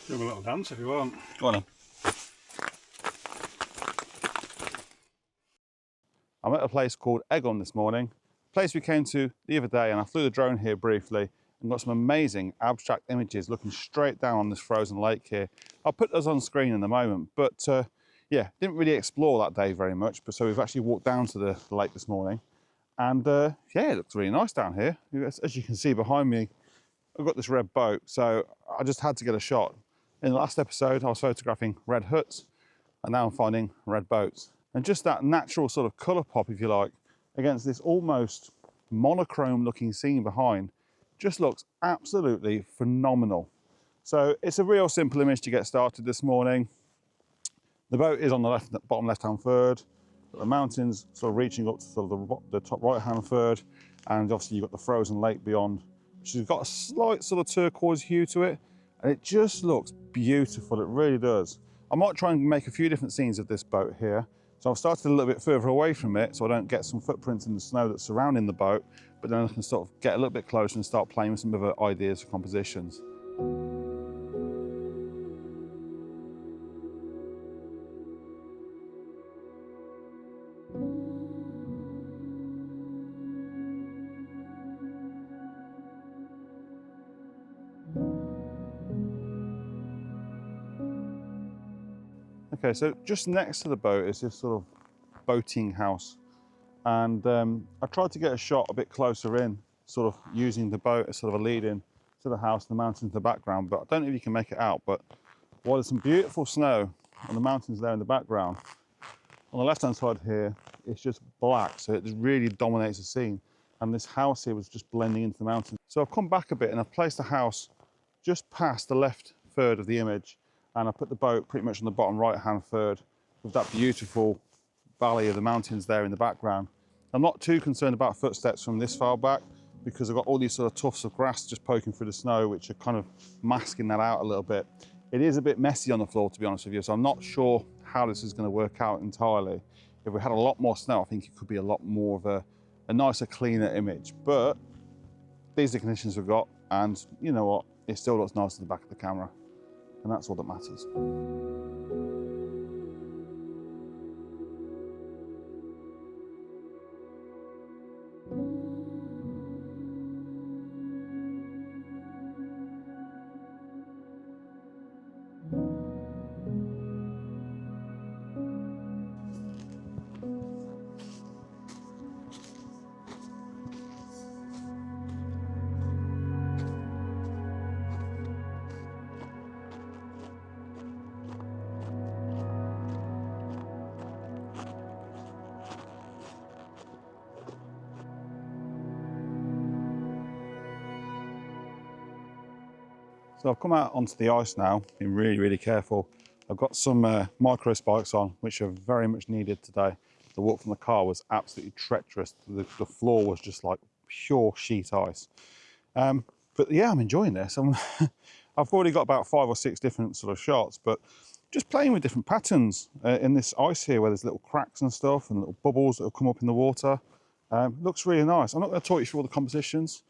Do a little dance if you want. Go on then. I'm at a place called Eggum this morning, a place we came to the other day, and I flew the drone here briefly and got some amazing abstract images looking straight down on this frozen lake here. I'll put those on screen in a moment, but yeah, didn't really explore that day very much, but so we've actually walked down to the lake this morning, and yeah, it looks really nice down here. As you can see behind me, I've got this red boat, so I just had to get a shot. In the last episode, I was photographing red huts, and now I'm finding red boats. And just that natural sort of colour pop, if you like, against this almost monochrome looking scene behind, just looks absolutely phenomenal. So it's a real simple image to get started this morning. The boat is on the bottom left-hand third, the mountains sort of reaching up to sort of the top right-hand third, and obviously you've got the frozen lake beyond, which has got a slight sort of turquoise hue to it, and it just looks beautiful, it really does. I might try and make a few different scenes of this boat here. So I've started a little bit further away from it so I don't get some footprints in the snow that's surrounding the boat, but then I can sort of get a little bit closer and start playing with some other ideas for compositions. Okay, so just next to the boat is this sort of boating house. And I tried to get a shot a bit closer in, sort of using the boat as sort of a lead in to the house and the mountains in the background, but I don't know if you can make it out. But while there's some beautiful snow on the mountains there in the background, on the left-hand side here, it's just black, so it just really dominates the scene. And this house here was just blending into the mountains. So I've come back a bit and I've placed the house just past the left third of the image, and I put the boat pretty much on the bottom right-hand third with that beautiful valley of the mountains there in the background. I'm not too concerned about footsteps from this far back because I've got all these sort of tufts of grass just poking through the snow, which are kind of masking that out a little bit. It is a bit messy on the floor, to be honest with you, so I'm not sure how this is going to work out entirely. If we had a lot more snow, I think it could be a lot more of a nicer, cleaner image. But these are the conditions we've got, and you know what? It still looks nice at the back of the camera, and that's all that matters. So I've come out onto the ice now, being really, really careful. I've got some micro spikes on, which are very much needed today. The walk from the car was absolutely treacherous. The floor was just like pure sheet ice. But yeah, I'm enjoying this. I've already got about 5 or 6 different sort of shots, but just playing with different patterns in this ice here where there's little cracks and stuff and little bubbles that have come up in the water. Looks really nice. I'm not going to talk you through all the compositions.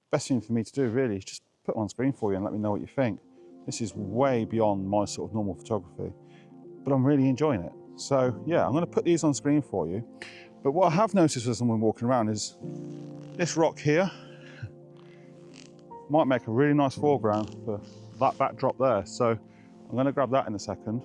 Best thing for me to do really is just put them on screen for you and let me know what you think. This is way beyond my sort of normal photography, but I'm really enjoying it. So yeah, I'm going to put these on screen for you. But what I have noticed as I'm walking around is this rock here might make a really nice foreground for that backdrop there. So I'm going to grab that in a second.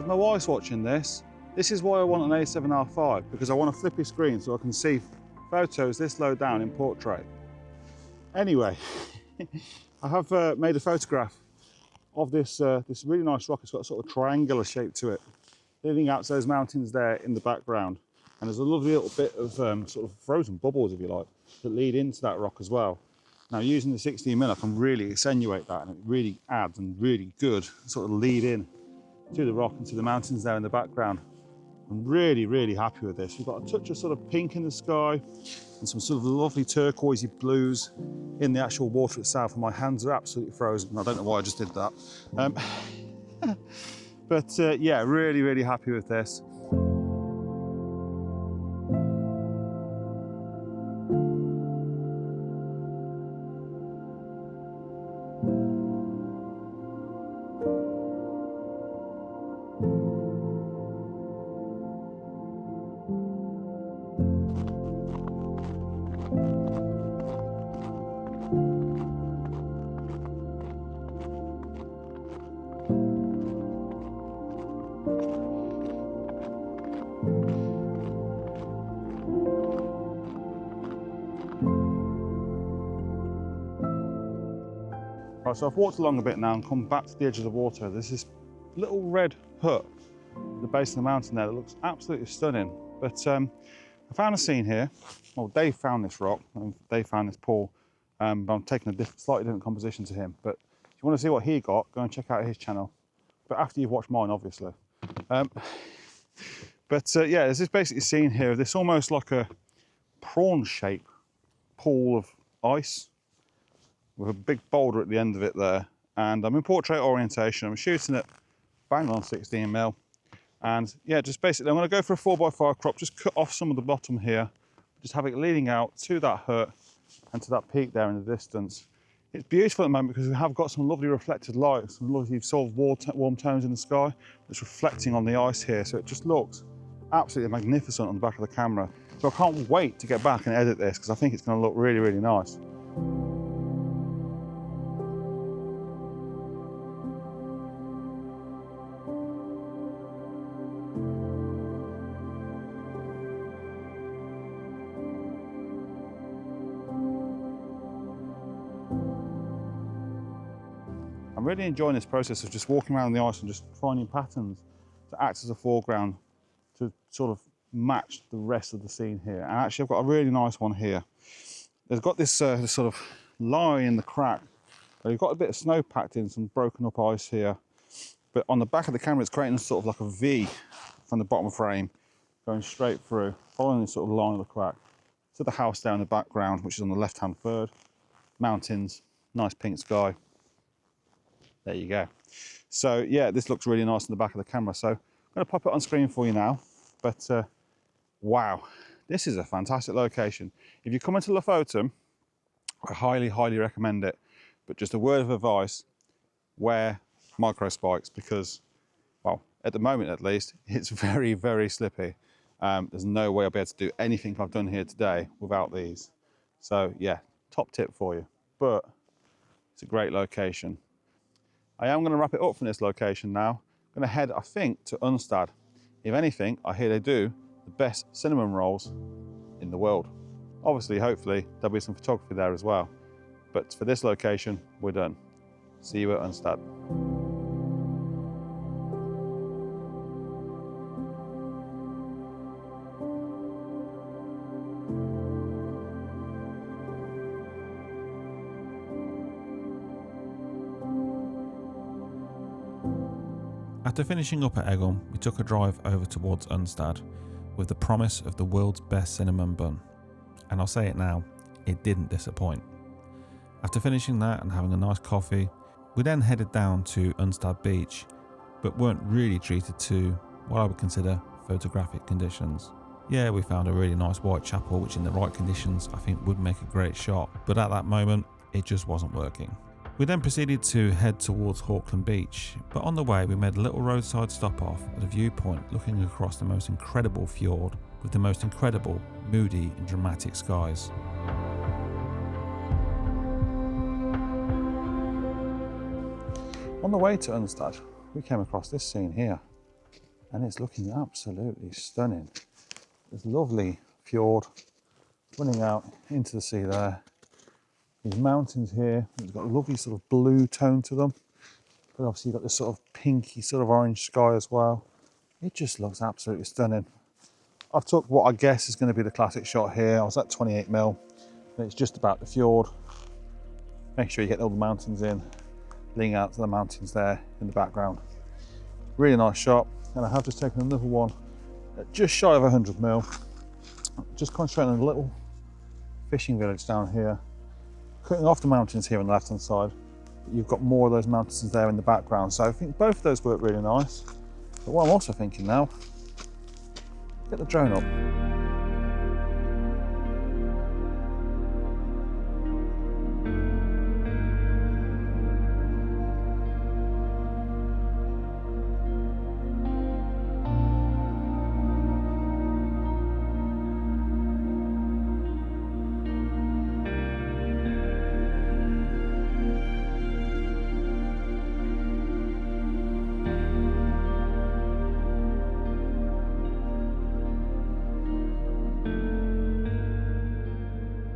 if my wife's watching this, this is why I want an A7R5, because I want a flippy screen so I can see photos this low down in portrait. Anyway, I have made a photograph of this this really nice rock. It's got a sort of triangular shape to it, leading out to those mountains there in the background. And there's a lovely little bit of sort of frozen bubbles, if you like, that lead into that rock as well. Now, using the 16mm, I can really accentuate that, and it really adds and really good sort of lead in to the rock and to the mountains there in the background. I'm really, really happy with this. We've got a touch of sort of pink in the sky and some sort of lovely turquoisey blues in the actual water itself, and my hands are absolutely frozen. I don't know why I just did that. But yeah, really, really happy with this. Right, so I've walked along a bit now and come back to the edge of the water. There's this little red hut at the base of the mountain there that looks absolutely stunning. But I found a scene here. Well, Dave found this rock and Dave found this pool, but I'm taking a slightly different composition to him. But if you want to see what he got, go and check out his channel. But after you've watched mine, obviously. Yeah, there's this basically scene here of this almost like a prawn-shaped pool of ice with a big boulder at the end of it there. And I'm in portrait orientation. I'm shooting it bang on 16mm. And yeah, just basically, I'm going to go for a 4x5 crop, just cut off some of the bottom here, just have it leading out to that hut and to that peak there in the distance. It's beautiful at the moment because we have got some lovely reflected light, some lovely sort of warm tones in the sky that's reflecting on the ice here. So it just looks absolutely magnificent on the back of the camera. So I can't wait to get back and edit this because I think it's going to look really, really nice. I'm really enjoying this process of just walking around the ice and just finding patterns to act as a foreground to sort of match the rest of the scene here. And actually I've got a really nice one here. There's got this, this sort of lie in the crack. So you've got a bit of snow packed in, some broken up ice here. But on the back of the camera it's creating sort of like a V from the bottom frame, going straight through, following this sort of line of the crack to the house there in the background, which is on the left-hand third. Mountains, nice pink sky. There you go. So yeah, this looks really nice in the back of the camera. So I'm going to pop it on screen for you now. But wow, this is a fantastic location. If you come into Lofoten, I highly, highly recommend it. But just a word of advice, wear micro spikes because, well, at the moment at least, it's very, very slippy. There's no way I'll be able to do anything I've done here today without these. So yeah, top tip for you. But it's a great location. I am going to wrap it up from this location now. I'm going to head, I think, to Unstad. If anything, I hear they do the best cinnamon rolls in the world. Obviously, hopefully, there'll be some photography there as well. But for this location, we're done. See you at Unstad. After finishing up at Eggum, we took a drive over towards Unstad with the promise of the world's best cinnamon bun. And I'll say it now, it didn't disappoint. After finishing that and having a nice coffee, we then headed down to Unstad Beach, but weren't really treated to what I would consider photographic conditions. Yeah, we found a really nice white chapel, which in the right conditions I think would make a great shot, but at that moment, it just wasn't working. We then proceeded to head towards Hawkland Beach, but on the way we made a little roadside stop off at a viewpoint looking across the most incredible fjord with the most incredible, moody and dramatic skies. On the way to Unstad, we came across this scene here. and it's looking absolutely stunning. There's a lovely fjord running out into the sea there. These mountains here, they've got a lovely sort of blue tone to them, but obviously you've got this sort of pinky sort of orange sky as well. It just looks absolutely stunning. I've took what I guess is going to be the classic shot here. I was at 28mm, and it's just about the fjord. Make sure you get all the mountains in, leaning out to the mountains there in the background. Really nice shot, and I have just taken another one at just shy of 100mm. Just concentrating on a little fishing village down here, cutting off the mountains here on the left hand side. But you've got more of those mountains there in the background, so I think both of those work really nice. But what I'm also thinking now, get the drone up.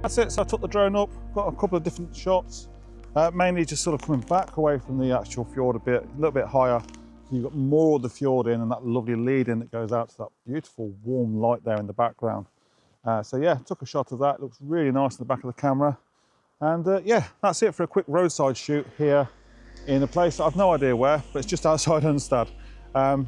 That's it, so I took the drone up, got a couple of different shots, mainly just sort of coming back away from the actual fjord a little bit higher. So you've got more of the fjord in and that lovely lead in that goes out to that beautiful warm light there in the background. So yeah, took a shot of that, looks really nice in the back of the camera. And yeah, that's it for a quick roadside shoot here in a place that I've no idea where, but it's just outside Unstad.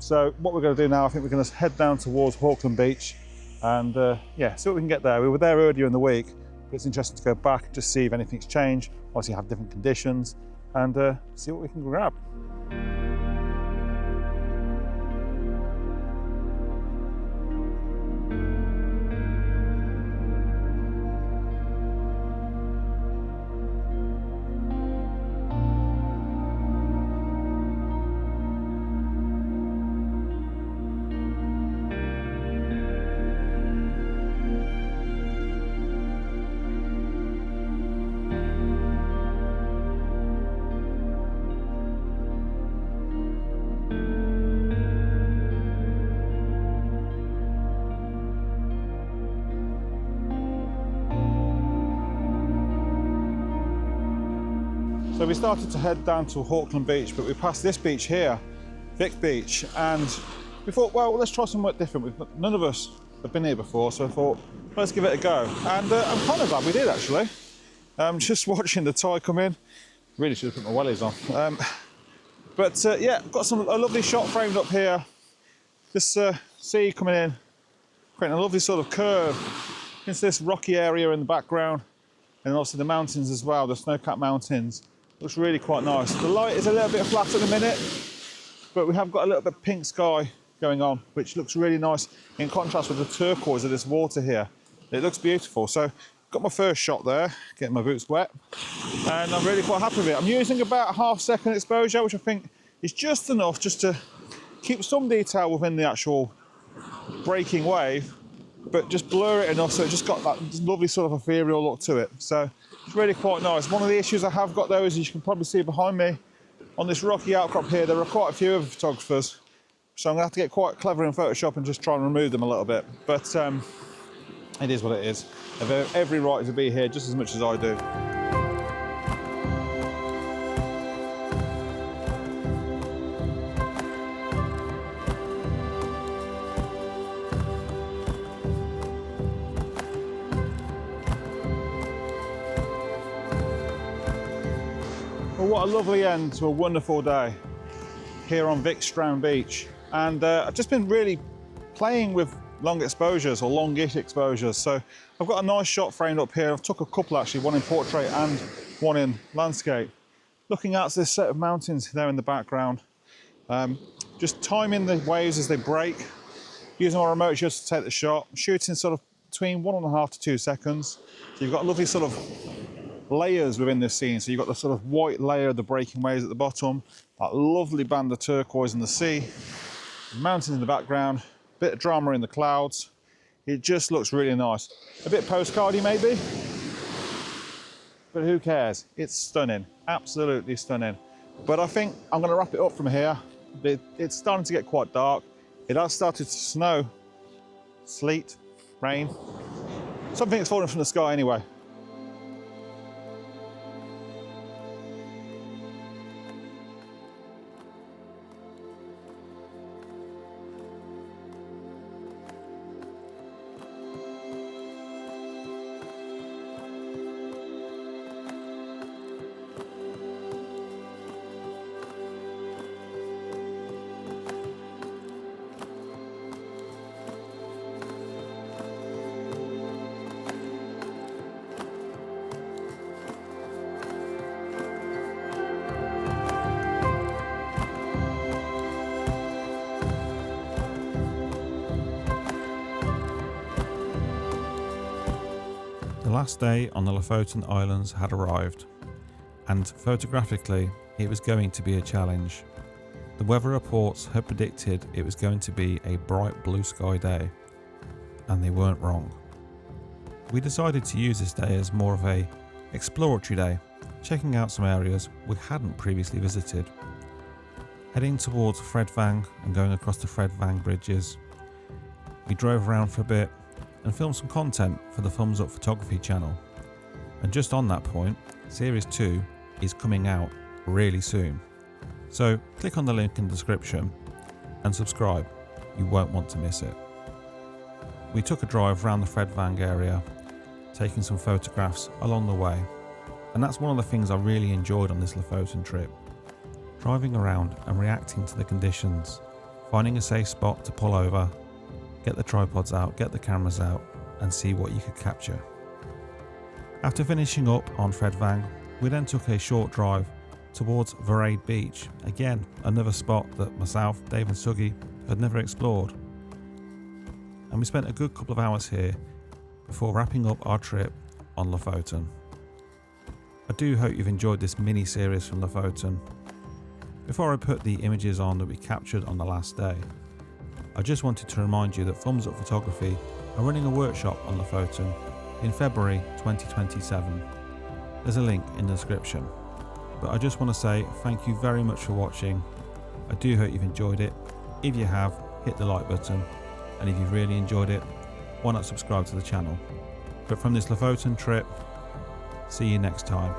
So what we're going to do now, I think we're going to head down towards Hawkland Beach and yeah, see what we can get there. We were there earlier in the week, but it's interesting to go back and just see if anything's changed, obviously have different conditions, and see what we can grab. So we started to head down to Hawkland Beach, but we passed this beach here, Vik Beach, and we thought, well, let's try somewhat different. None of us have been here before, so I thought, let's give it a go. And I'm kind of glad we did, actually. Just watching the tide come in, really should have put my wellies on. But yeah, got a lovely shot framed up here. This sea coming in, creating a lovely sort of curve into this rocky area in the background, and also the mountains as well, the snow-capped mountains. Looks really quite nice. The light is a little bit flat at the minute, but we have got a little bit of pink sky going on, which looks really nice in contrast with the turquoise of this water here. It looks beautiful. So got my first shot there, getting my boots wet, and I'm really quite happy with it. I'm using about a half-second exposure, which I think is just enough just to keep some detail within the actual breaking wave, but just blur it enough so it just got that lovely sort of ethereal look to it. So it's really quite nice. One of the issues I have got though is, as you can probably see behind me, on this rocky outcrop here, there are quite a few other photographers. So I'm gonna have to get quite clever in Photoshop and just try and remove them a little bit. But it is what it is. They've every right to be here just as much as I do. Well, what a lovely end to a wonderful day here on Vik Strand Beach. And I've just been really playing with long exposures or longish exposures. So I've got a nice shot framed up here. I've took a couple actually, one in portrait and one in landscape. Looking out to this set of mountains there in the background. Just timing the waves as they break, using my remote just to take the shot, shooting sort of between 1.5 to 2 seconds. So you've got a lovely sort of layers within this scene. So you've got the sort of white layer of the breaking waves at the bottom, that lovely band of turquoise in the sea, mountains in the background, bit of drama in the clouds. It just looks really nice. A bit postcardy maybe, but who cares? It's stunning, absolutely stunning. But I think I'm going to wrap it up from here. It's starting to get quite dark. It has started to snow, sleet, rain. Something's falling from the sky anyway. The last day on the Lofoten Islands had arrived, and photographically it was going to be a challenge. The weather reports had predicted it was going to be a bright blue sky day, and they weren't wrong. We decided to use this day as more of a exploratory day, checking out some areas we hadn't previously visited. Heading towards Fredvang and going across the Fredvang bridges, we drove around for a bit and filmed some content for the Thumbs Up Photography channel. And just on that point, Series 2 is coming out really soon. So click on the link in the description and subscribe, you won't want to miss it. We took a drive around the Fredvang area, taking some photographs along the way. And that's one of the things I really enjoyed on this Lofoten trip. Driving around and reacting to the conditions, finding a safe spot to pull over, get the tripods out, get the cameras out and see what you could capture. After finishing up on Fredvang, we then took a short drive towards Vareid beach, again another spot that myself, Dave and Suggy had never explored. And we spent a good couple of hours here before wrapping up our trip on Lofoten. I do hope you've enjoyed this mini series from Lofoten. Before I put the images on that we captured on the last day, I just wanted to remind you that Thumbs Up Photography are running a workshop on Lofoten in February 2027. There's a link in the description. But I just want to say thank you very much for watching. I do hope you've enjoyed it. If you have, hit the like button. And if you've really enjoyed it, why not subscribe to the channel? But from this Lofoten trip, see you next time.